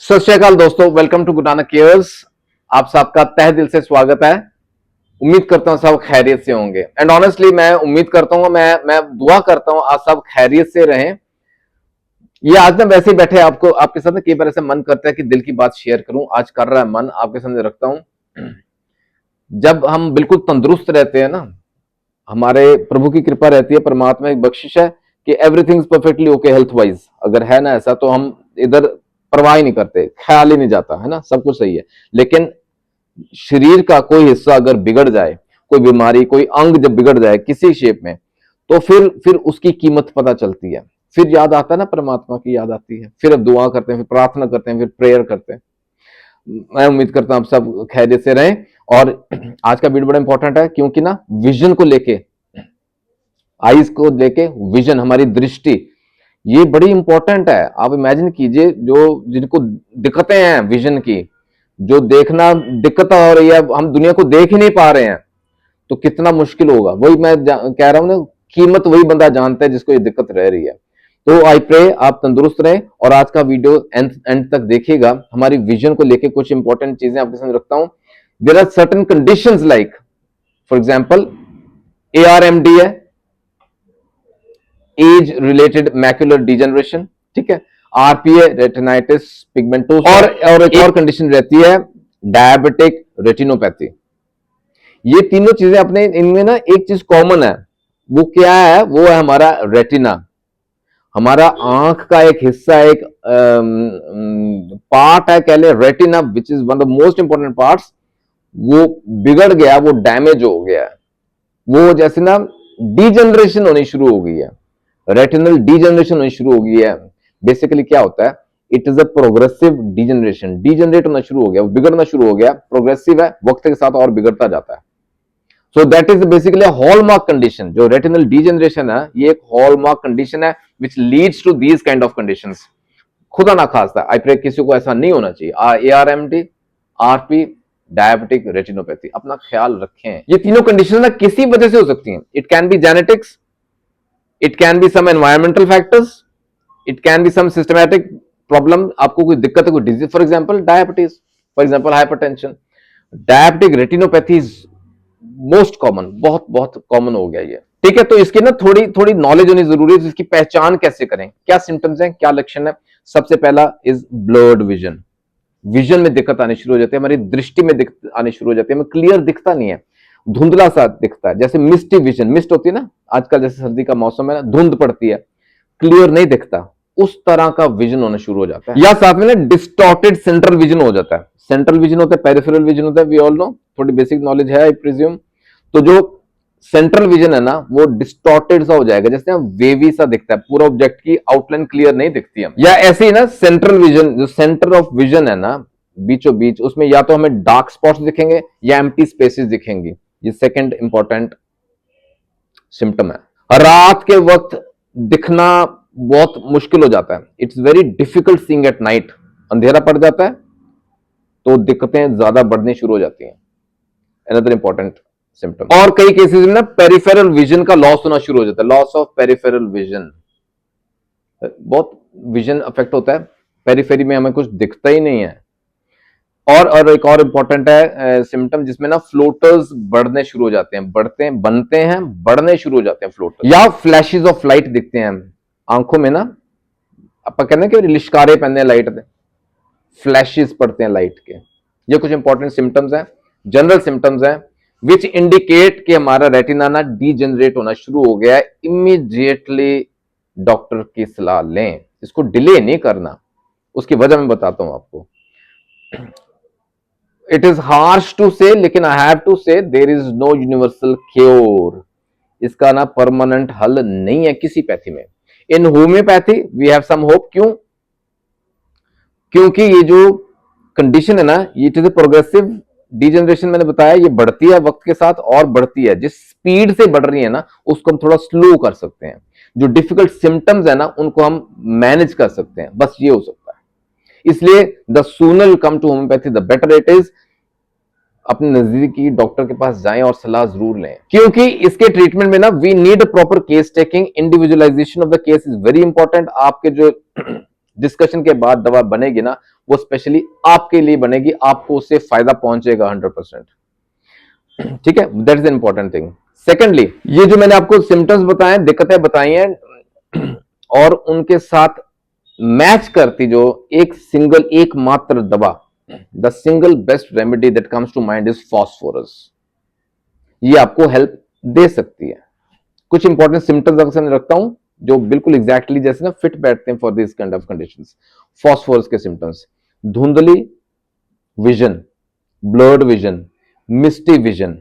सत श्री अकाल दोस्तों, welcome to Guru Nanak cares. आप सबका तहे दिल से स्वागत है। उम्मीद करता हूं सब खैरियत से होंगे एंड ऑनेस्टली मैं उम्मीद करता हूं, मैं दुआ करता हूं आप सब खैरियत से रहें। ये आज ना वैसे ही बैठे आपको आपके साथ कई बार ऐसा मन करता है कि दिल की बात शेयर करूं। आज कर रहा है मन, आपके सामने रखता हूं। जब हम बिल्कुल तंदुरुस्त रहते हैं ना, हमारे प्रभु की कृपा रहती है, परमात्मा की बख्शिश है कि everything is perfectly okay health wise. अगर है ना ऐसा तो हम इधर परवाह ही नहीं करते, ख्याल ही नहीं जाता है ना, सब कुछ सही है। लेकिन शरीर का कोई हिस्सा अगर बिगड़ जाए, कोई बीमारी, कोई अंग जब बिगड़ जाए किसी शेप में, तो फिर उसकी कीमत पता चलती है। फिर याद आता है ना, परमात्मा की याद आती है। फिर अब दुआ करते हैं, फिर प्रार्थना करते हैं, फिर प्रेयर करते हैं। मैं उम्मीद करता हूं आप सब खैरियत से रहें। और आज का वीडियो बड़ा इंपॉर्टेंट है क्योंकि ना विजन को लेके, आईज को लेके विजन, हमारी दृष्टि, ये बड़ी इंपॉर्टेंट है। आप इमेजिन कीजिए, जो जिनको दिक्कतें हैं विजन की, जो देखना दिक्कत हो रही है, हम दुनिया को देख ही नहीं पा रहे हैं, तो कितना मुश्किल होगा। वही मैं कह रहा हूं ना, कीमत वही बंदा जानता है जिसको ये दिक्कत रह रही है। तो आई प्रे आप तंदुरुस्त रहें और आज का वीडियो एंड तक देखिएगा। हमारी विजन को लेके कुछ इंपॉर्टेंट चीजें आपके सामने रखता हूं। There are certain conditions like, for example ARMD है, एज रिलेटेड मैक्युलर डिजेनरेशन, ठीक है। RPA, रेटिनाइटिस पिगमेंटोसा, और एक और कंडीशन रहती है डायबिटिक रेटिनोपैथी। ये तीनों चीजें अपने इनमें ना एक चीज कॉमन है। वो क्या है? वो है हमारा रेटिना। हमारा आंख का एक हिस्सा, एक पार्ट है, कह ले retina, which is one of the most important parts. वो बिगड़ गया, वो डैमेज हो गया, वो जैसे ना डिजेनरेशन होनी शुरू हो गई है, रेटिनल डिजेनरेशन होनी शुरू हो गई है। बेसिकली क्या होता है? It is a progressive degeneration. Degenerate होना शुरू हो गया, बिगड़ना शुरू हो गया, प्रोग्रेसिव है, वक्त के साथ और बिगड़ता जाता है। So that is basically hallmark condition. जो रेटिनल डिजेनरेशन है, ये एक हॉलमार्क कंडीशन है which leads to these kind of conditions. खुदा ना खास्ता, आई प्रे किसी को ऐसा नहीं होना चाहिए। ARMD, RP, डायबिटिक रेटिनोपैथी, अपना ख्याल रखें। ये तीनों कंडीशन ना किसी वजह से हो सकती हैं। It can be genetics, it can be some environmental factors, it can be some systematic problem. आपको कोई दिक्कत है, कोई disease, for example diabetes, for example hypertension. Diabetic retinopathy most common, बहुत बहुत कॉमन हो गया ये, ठीक है। तो इसकी ना थोड़ी थोड़ी नॉलेज होनी जरूरी है। इसकी पहचान कैसे करें, क्या सिम्टम्स हैं, क्या लक्षण है? सबसे पहला इज ब्लर्ड विजन। विजन में दिक्कत आनी शुरू हो जाती है, हमारी दृष्टि में दिक्कत आनी शुरू हो जाती है, हमें क्लियर दिखता नहीं है, धुंधला सा दिखता है, जैसे मिस्टी विजन। मिस्ट होती है ना, आजकल जैसे सर्दी का मौसम है ना, धुंध पड़ती है, क्लियर नहीं दिखता, उस तरह का विजन होना शुरू हो जाता है। या साथ में ना डिस्टॉर्टेड सेंट्रल विजन हो जाता है। सेंट्रल विजन होता है, पेरिफेरल विजन होता है, वी ऑल नो, थोड़ी बेसिक नॉलेज है आई प्रिज्यूम। तो जो सेंट्रल विजन है ना, वो डिस्टॉर्टेड सा हो जाएगा, जैसे वेवी सा दिखता है, पूरा ऑब्जेक्ट की आउटलाइन क्लियर नहीं दिखती है। या ऐसे ही ना सेंट्रल विजन, जो सेंटर ऑफ विजन है ना, बीचों बीच, उसमें या तो हमें डार्क स्पॉट्स दिखेंगे या एम्प्टी स्पेसेस दिखेंगी। ये सेकंड इंपॉर्टेंट सिम्टम है। रात के वक्त दिखना बहुत मुश्किल हो जाता है। It's very difficult seeing at night. अंधेरा पड़ जाता है तो दिक्कतें ज्यादा बढ़नी शुरू हो जाती हैं। Another important symptom. और कई केसेस में ना पेरिफेरल विजन का लॉस होना शुरू हो जाता है, लॉस ऑफ पेरिफेरल विजन। बहुत विजन अफेक्ट होता है, पेरिफेरी में हमें कुछ दिखता ही नहीं है। और एक और इंपॉर्टेंट है सिम्टम, जिसमें ना फ्लोटर्स बढ़ने शुरू हो जाते हैं, बनते हैं, बढ़ने शुरू हो जाते हैं फ्लोटर्स। या फ्लैशेस ऑफ लाइट दिखते हैं आंखों में ना, अपन कहते हैं कि लिशकारे पहनने लाइट दे, फ्लैशेस पड़ते हैं लाइट के। ये कुछ इंपॉर्टेंट सिम्टम्स हैं, जनरल सिम्टम्स हैं, विच इंडिकेट कि हमारा रेटिना ना डीजेनरेट होना शुरू हो गया है। इमीडिएटली डॉक्टर की सलाह लें, इसको डिले नहीं करना। उसकी वजह मैं बताता हूं आपको। It is harsh to say, लेकिन I have to say, there is no universal cure. इसका ना परमानेंट हल नहीं है किसी पैथी में। In homoeopathy we have some hope. क्यों? क्योंकि ये जो कंडीशन है ना, it is a progressive degeneration. मैंने बताया ये बढ़ती है वक्त के साथ और बढ़ती है। जिस स्पीड से बढ़ रही है ना, उसको हम थोड़ा स्लो कर सकते हैं। जो डिफिकल्ट सिम्टम्स है ना, उनको हम मैनेज कर सकते हैं, बस ये हो सकता है। इसलिए the sooner you come to homeopathy the better it is. अपने नजदीकी डॉक्टर के पास जाएं और सलाह जरूर लें, क्योंकि इसके ट्रीटमेंट में ना we need proper case taking. Individualization of the case is very important. आपके जो डिस्कशन के बाद दवा बनेगी ना, वो स्पेशली आपके लिए बनेगी, आपको उससे फायदा पहुंचेगा 100%। ठीक है, that is important thing. Secondly, ये जो मैंने आपको सिम्टम्स बताए, दिक्कतें बताई हैं और उनके साथ मैच करती जो एकमात्र दवा, the single best remedy that comes to mind is phosphorus. ये आपको हेल्प दे सकती है। कुछ इंपॉर्टेंट सिम्टम्स अक्सर रखता हूं जो बिल्कुल एग्जैक्टली जैसे ना फिट बैठते हैं for this kind of conditions. Phosphorus के सिम्टम्स: धुंधली vision, blurred vision, misty vision,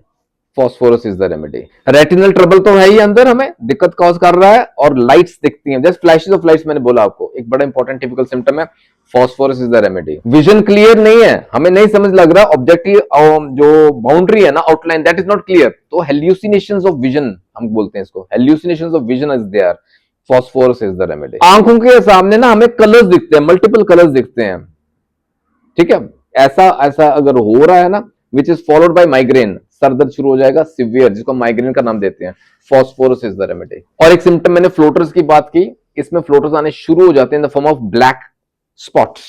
phosphorus is the remedy. Retinal trouble तो है ही, अंदर हमें दिक्कत कॉज कर रहा है और लाइट्स दिखती हैं, जस्ट फ्लैशेस ऑफ लाइट्स, मैंने बोला आपको एक बड़ा इंपॉर्टेंट टिपिकल सिम्टम है, phosphorus is the remedy. Vision clear नहीं है, हमें नहीं समझ लग रहा, ऑब्जेक्टिव जो बाउंड्री है ना, outline, that is not clear, तो हेल्यूसिनेशंस ऑफ विजन हम बोलते हैं इसको, hallucinations of vision is there, phosphorus is the remedy. आंखों के सामने ना हमें कलर्स दिखते हैं, मल्टीपल कलर्स दिखते हैं, ठीक है, ऐसा ऐसा अगर हो रहा है ना, which is followed by migraine, sir दर्द शुरू हो जाएगा सिवियर, जिसको माइग्रेन का नाम देते हैं, फॉस्फोरस इज द रेमेडी। और एक सिम्टम मैंने फ्लोटर्स की बात की, इसमें फ्लोटर्स आने शुरू हो जाते हैं in the form of black spots,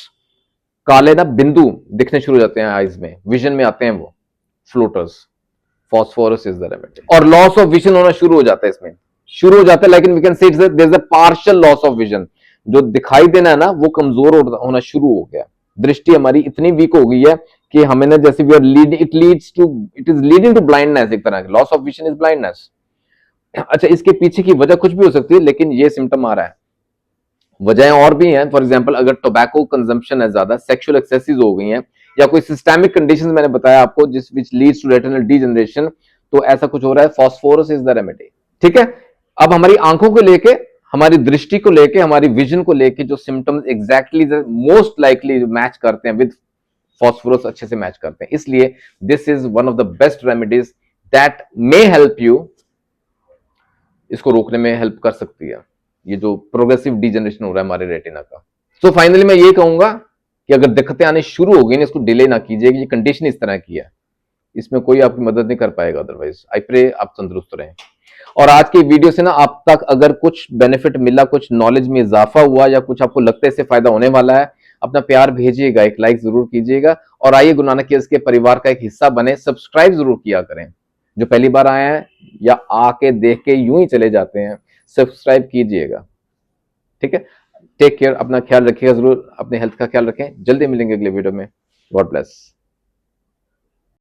काले ना बिंदु दिखने शुरू हो जाते हैं आईज में, विजन में आते हैं वो floaters, phosphorus is the remedy. और लॉस ऑफ विजन होना शुरू हो जाता है, इसमें शुरू हो जाता है, लेकिन we can say there is a partial loss of vision, जो दिखाई देना है ना वो कमजोर होना शुरू हो गया, दृष्टि हमारी इतनी वीक हो गई है कि हमें ना जैसे we are lead, it is leading to blindness, एक तरह की loss of vision is blindness. अच्छा, इसके पीछे की वजह कुछ भी हो सकती है, लेकिन ये सिम्टम आ रहा है, वजहें और भी हैं, फॉर एग्जांपल अगर टोबैको कंजम्पशन है ज्यादा, सेक्सुअल एक्सेसिस हो गई हैं, या कोई सिस्टेमिक कंडीशंस मैंने बताया आपको जिस which leads to retinal degeneration, तो ऐसा कुछ हो रहा है, फॉस्फोरस इज द रेमेडी। ठीक है, अब हमारी आंखों को लेके, हमारी दृष्टि को लेके, हमारी विजन को लेके जो symptoms exactly most likely match करते हैं विद फॉस्फोरस, अच्छे से मैच करते हैं, इसलिए this is one of the best remedies that may help you, इसको रोकने में हेल्प कर सकती है, ये जो प्रोग्रेसिव डिजेनरेशन हो रहा है हमारे रेटिना का। सो फाइनली मैं ये कहूंगा कि अगर दिक्कतें आने शुरू हो गई ना, इसको डिले ना कीजिए, ये कंडीशन इस तरह की है, इसमें कोई आपकी मदद नहीं कर पाएगा, अदरवाइज आई प्रे आप तंदुरुस्त रहें। और आज की वीडियो से ना आप तक अगर कुछ बेनिफिट मिला, कुछ नॉलेज में इजाफा हुआ, या कुछ आपको लगता है इससे फायदा होने वाला है, अपना प्यार भेजिएगा, एक लाइक जरूर कीजिएगा, और आइए गुरु नानक के परिवार का एक हिस्सा बने, सब्सक्राइब जरूर किया करें। जो पहली बार आए हैं या आके देख के यूं ही चले जाते हैं, सब्सक्राइब कीजिएगा। ठीक है, टेक केयर, अपना ख्याल रखिएगा, जरूर अपने हेल्थ का ख्याल रखें, जल्दी मिलेंगे अगले वीडियो में। God bless.